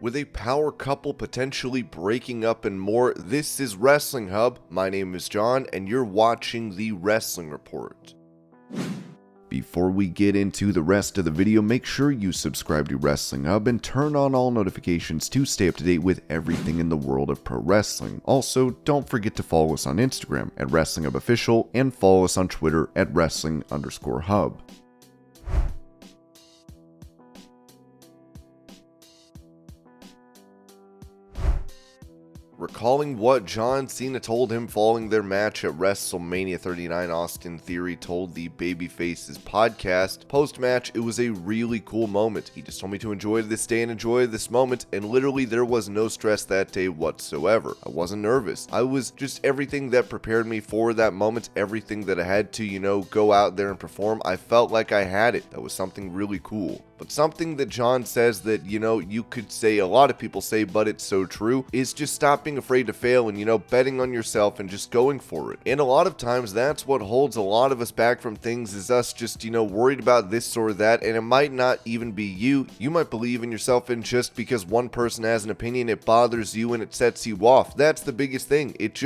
With a power couple potentially breaking up and more, this is Wrestling Hub. My name is John, and you're watching the Wrestling Report. Before we get into the rest of the video, make sure you subscribe to Wrestling Hub and turn on all notifications to stay up to date with everything in the world of pro wrestling. Also, don't forget to follow us on Instagram at Wrestling Hub Official and follow us on Twitter at Wrestling_Hub. Recalling what John Cena told him following their match at WrestleMania 39, Austin Theory told the Babyfaces podcast, post-match, it was a really cool moment. He just told me to enjoy this day and enjoy this moment, and literally there was no stress that day whatsoever. I wasn't nervous. I was just everything that prepared me for that moment, everything that I had to, go out there and perform. I felt like I had it. That was something really cool. But something that John says that, you could say, a lot of people say, but it's so true, is just stop being afraid to fail and, betting on yourself and just going for it. And a lot of times that's what holds a lot of us back from things, is us just, worried about this or that, and it might not even be you. You might believe in yourself, and just because one person has an opinion, it bothers you and it sets you off. That's the biggest thing. It's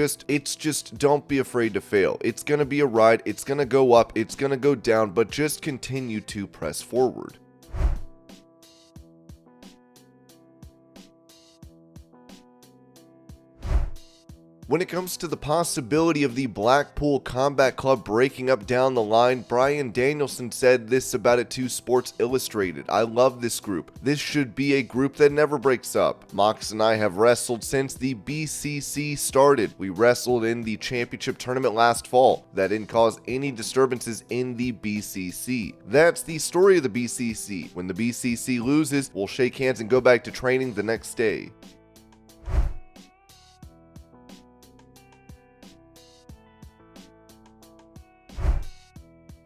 just don't be afraid to fail. It's gonna be a ride. It's gonna go up. It's gonna go down, but just continue to press forward. When it comes to the possibility of the Blackpool Combat Club breaking up down the line, Bryan Danielson said this about it to Sports Illustrated. I love this group. This should be a group that never breaks up. Mox and I have wrestled since the BCC started. We wrestled in the championship tournament last fall. That didn't cause any disturbances in the BCC. That's the story of the BCC. When the BCC loses, we'll shake hands and go back to training the next day.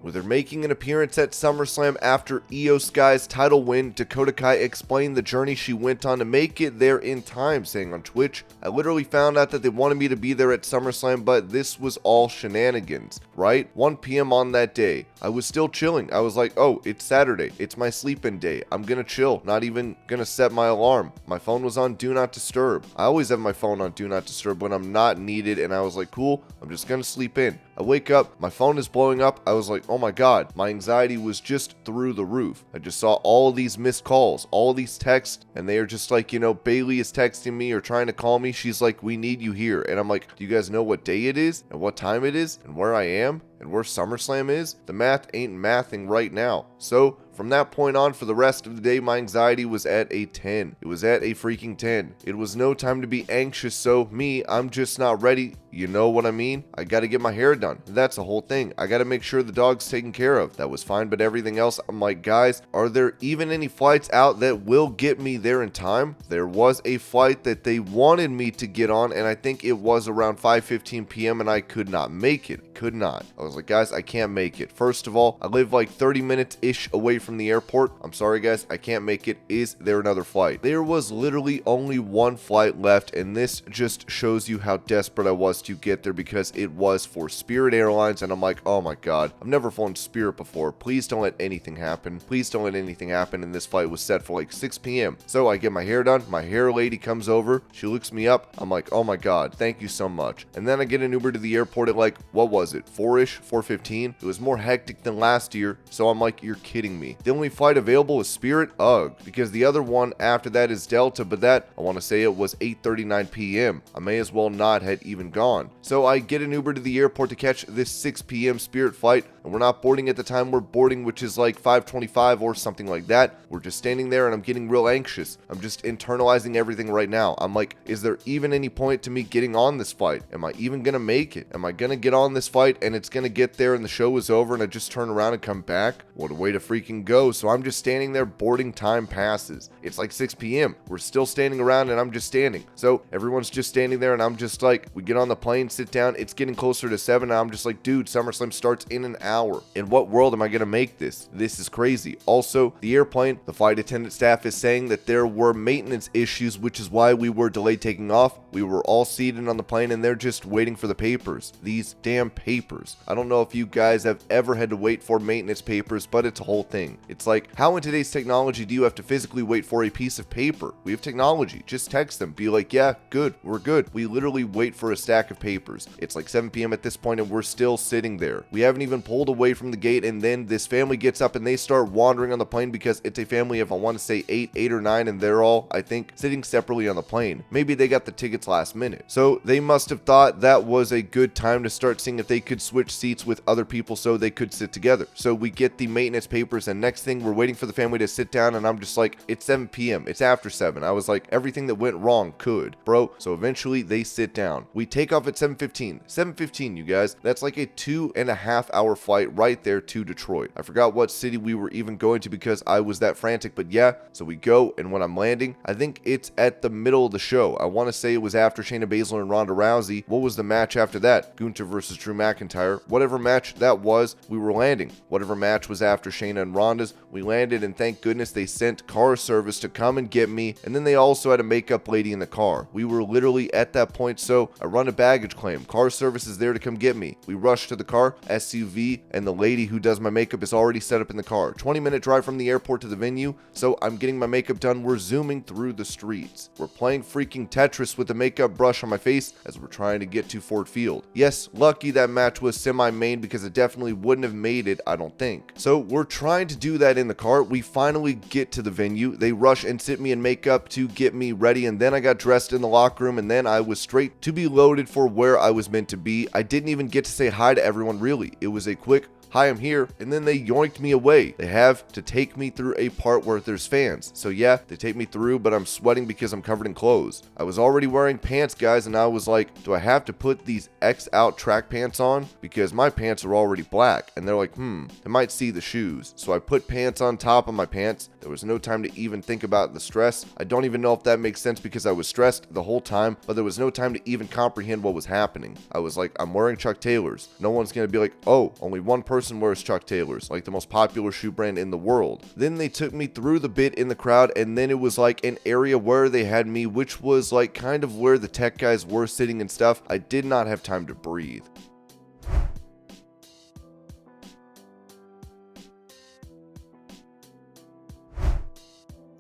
With her making an appearance at Summerslam after Io Sky's title win, Dakota Kai explained the journey she went on to make it there in time, saying on Twitch, I literally found out that they wanted me to be there at Summerslam, but this was all shenanigans, right? 1 p.m. on that day. I was still chilling. I was like, oh, it's Saturday. It's my sleep-in day. I'm gonna chill. Not even gonna set my alarm. My phone was on Do Not Disturb. I always have my phone on Do Not Disturb when I'm not needed, and I was like, cool, I'm just gonna sleep in. I wake up, my phone is blowing up. I was like, oh my god, my anxiety was just through the roof. I just saw all these missed calls, all these texts, and they are just like, Bailey is texting me or trying to call me. She's like, we need you here. And I'm like, do you guys know what day it is and what time it is and where I am and where SummerSlam is? The math ain't mathing right now. So from that point on, for the rest of the day, my anxiety was at a 10. It was at a freaking 10. It was no time to be anxious, so I'm just not ready. You know what I mean? I gotta get my hair done. That's the whole thing. I gotta make sure the dog's taken care of. That was fine, but everything else, I'm like, guys, are there even any flights out that will get me there in time? There was a flight that they wanted me to get on, and I think it was around 5:15 p.m., and I could not make it. Could not. I was like, guys, I can't make it. First of all, I live like 30 minutes-ish away from the airport. I'm sorry, guys, I can't make it. Is there another flight? There was literally only one flight left, and this just shows you how desperate I was to get there, because it was for Spirit Airlines, and I'm like, oh my god, I've never flown Spirit before. Please don't let anything happen. Please don't let anything happen. And this flight was set for like 6 p.m. So I get my hair done. My hair lady comes over. She looks me up. I'm like, oh my god, thank you so much. And then I get an Uber to the airport at like, what was it? 4-ish, 4:15. It was more hectic than last year. So I'm like, you're kidding me. The only flight available is Spirit? Ugh. Because the other one after that is Delta, but that, I want to say it was 8:39 p.m. I may as well not had even gone. So I get an Uber to the airport to catch this 6 p.m. Spirit flight, and we're not boarding at the time we're boarding, which is like 5:25 or something like that. We're just standing there, and I'm getting real anxious. I'm just internalizing everything right now. I'm like, is there even any point to me getting on this flight? Am I even gonna make it? Am I gonna get on this flight and it's gonna get there and the show is over and I just turn around and come back? What a way to freaking go. So I'm just standing there, boarding time passes. It's like 6 p.m. We're still standing around, and I'm just standing. So everyone's just standing there, and I'm just like, we get on the plane, sit down. It's getting closer to 7, and I'm just like, dude, SummerSlam starts in an hour. In what world am I gonna make this? This is crazy. Also, the airplane, the flight attendant staff is saying that there were maintenance issues, which is why we were delayed taking off. We were all seated on the plane, and they're just waiting for the papers. These damn papers. I don't know if you guys have ever had to wait for maintenance papers, but it's a whole thing. It's like, how in today's technology do you have to physically wait for a piece of paper? We have technology. Just text them. Be like, yeah, good, we're good. We literally wait for a stack of papers. It's like 7 p.m. at this point and we're still sitting there. We haven't even pulled away from the gate, and then this family gets up and they start wandering on the plane because it's a family of, I want to say, eight or nine, and they're all, I think, sitting separately on the plane. Maybe they got the tickets last minute. So they must have thought that was a good time to start seeing if they could switch seats with other people so they could sit together. So we get the maintenance papers, and next thing we're waiting for the family to sit down, and I'm just like, it's 7 p.m. It's after 7. I was like, everything that went wrong could, bro. So eventually they sit down. We take off at 7:15. 7:15, you guys. That's like a 2.5 hour flight right there to Detroit. I forgot what city we were even going to because I was that frantic, but yeah. So we go, and when I'm landing, I think it's at the middle of the show. I want to say it was after Shayna Baszler and Ronda Rousey. What was the match after that? Gunther versus Drew McIntyre. Whatever match that was, we were landing. Whatever match was after Shayna and Ronda's, we landed, and thank goodness they sent car service to come and get me, and then they also had a makeup lady in the car. We were literally at that point, so I run a baggage claim. Car service is there to come get me. We rush to the car, SUV, and the lady who does my makeup is already set up in the car. 20-minute drive from the airport to the venue, so I'm getting my makeup done. We're zooming through the streets. We're playing freaking Tetris with the makeup brush on my face as we're trying to get to Ford Field. Yes, lucky that match was semi-main because it definitely wouldn't have made it, I don't think. So we're trying to do that in the car. We finally get to the venue. They rush and sit me in makeup to get me ready, and then I got dressed in the locker room, and then I was straight to be loaded for where I was meant to be. I didn't even get to say hi to everyone, really. It was a quick, hi, I'm here, and then they yoinked me away. They have to take me through a part where there's fans. So yeah, they take me through, but I'm sweating because I'm covered in clothes. I was already wearing pants, guys, and I was like, do I have to put these X out track pants on? Because my pants are already black. And they're like, they might see the shoes. So I put pants on top of my pants. There was no time to even think about the stress. I don't even know if that makes sense because I was stressed the whole time, but there was no time to even comprehend what was happening. I was like, I'm wearing Chuck Taylors. No one's going to be like, oh, only one person wears Chuck Taylors, like the most popular shoe brand in the world. Then they took me through the bit in the crowd, and then it was like an area where they had me, which was like kind of where the tech guys were sitting and stuff. I did not have time to breathe.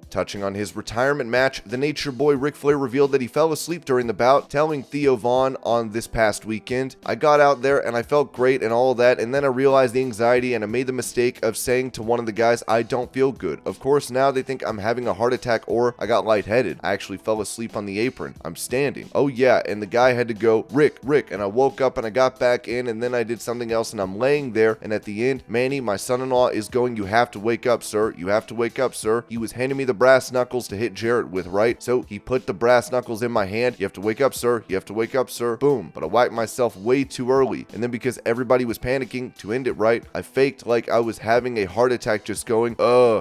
Touching on his retirement match, the Nature Boy Ric Flair revealed that he fell asleep during the bout, telling Theo Vaughn on this past weekend, I got out there and I felt great and all of that, and then I realized the anxiety and I made the mistake of saying to one of the guys, I don't feel good. Of course, now they think I'm having a heart attack or I got lightheaded. I actually fell asleep on the apron. I'm standing. Oh yeah, and the guy had to go, Rick, and I woke up and I got back in, and then I did something else and I'm laying there, and at the end, Manny, my son-in-law, is going, you have to wake up, sir. You have to wake up, sir. He was handing me the brass knuckles to hit Jarrett with, right? So he put the brass knuckles in my hand. You have to wake up, sir. You have to wake up, sir. Boom. But I whacked myself way too early. And then because everybody was panicking to end it right, I faked like I was having a heart attack, just going,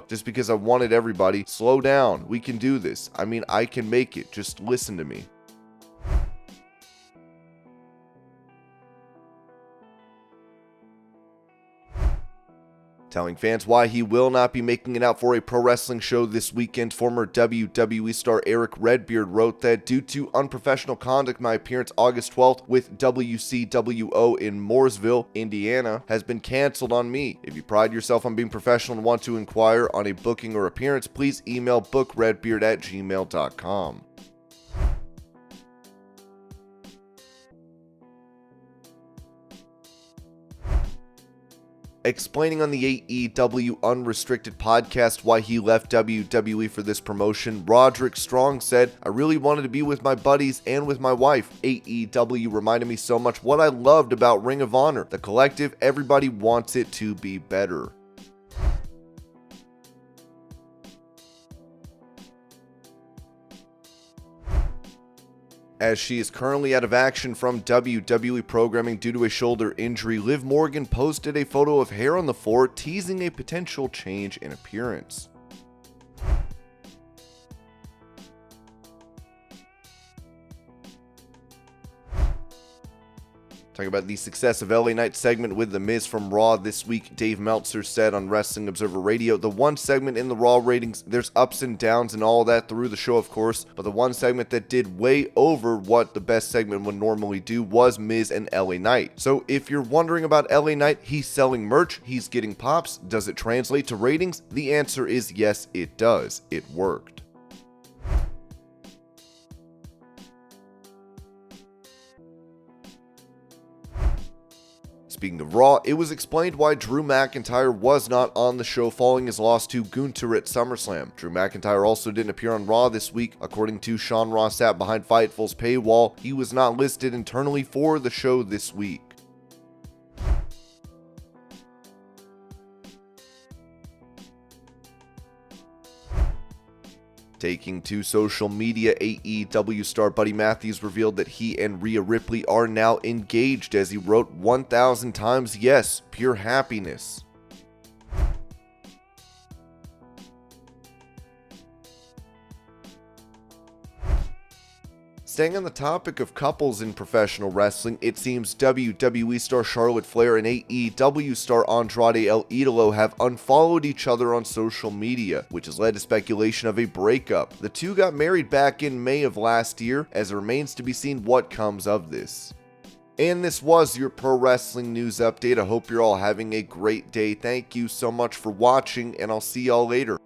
just because I wanted everybody, slow down. We can do this. I mean, I can make it. Just listen to me. Telling fans why he will not be making it out for a pro wrestling show this weekend, former WWE star Erick Redbeard wrote that due to unprofessional conduct, my appearance August 12th with WCWO in Mooresville, Indiana, has been canceled on me. If you pride yourself on being professional and want to inquire on a booking or appearance, please email bookredbeard@gmail.com. Explaining on the AEW Unrestricted podcast why he left WWE for this promotion, Roderick Strong said, I really wanted to be with my buddies and with my wife. AEW reminded me so much what I loved about Ring of Honor. The collective, everybody wants it to be better. As she is currently out of action from WWE programming due to a shoulder injury, Liv Morgan posted a photo of hair on the floor, teasing a potential change in appearance. Talking about the success of LA Knight's segment with The Miz from Raw this week, Dave Meltzer said on Wrestling Observer Radio, the one segment in the Raw ratings, there's ups and downs and all that through the show, of course, but the one segment that did way over what the best segment would normally do was Miz and LA Knight. So if you're wondering about LA Knight, he's selling merch, he's getting pops, does it translate to ratings? The answer is yes, it does. It worked. Speaking of Raw, it was explained why Drew McIntyre was not on the show following his loss to Gunther at SummerSlam. Drew McIntyre also didn't appear on Raw this week. According to Sean Ross Sapp behind Fightful's paywall, he was not listed internally for the show this week. Taking to social media, AEW star Buddy Matthews revealed that he and Rhea Ripley are now engaged, as he wrote 1,000 times yes, pure happiness. Staying on the topic of couples in professional wrestling, it seems WWE star Charlotte Flair and AEW star Andrade El Idolo have unfollowed each other on social media, which has led to speculation of a breakup. The two got married back in May of last year, as it remains to be seen what comes of this. And this was your pro wrestling news update. I hope you're all having a great day. Thank you so much for watching, and I'll see y'all later.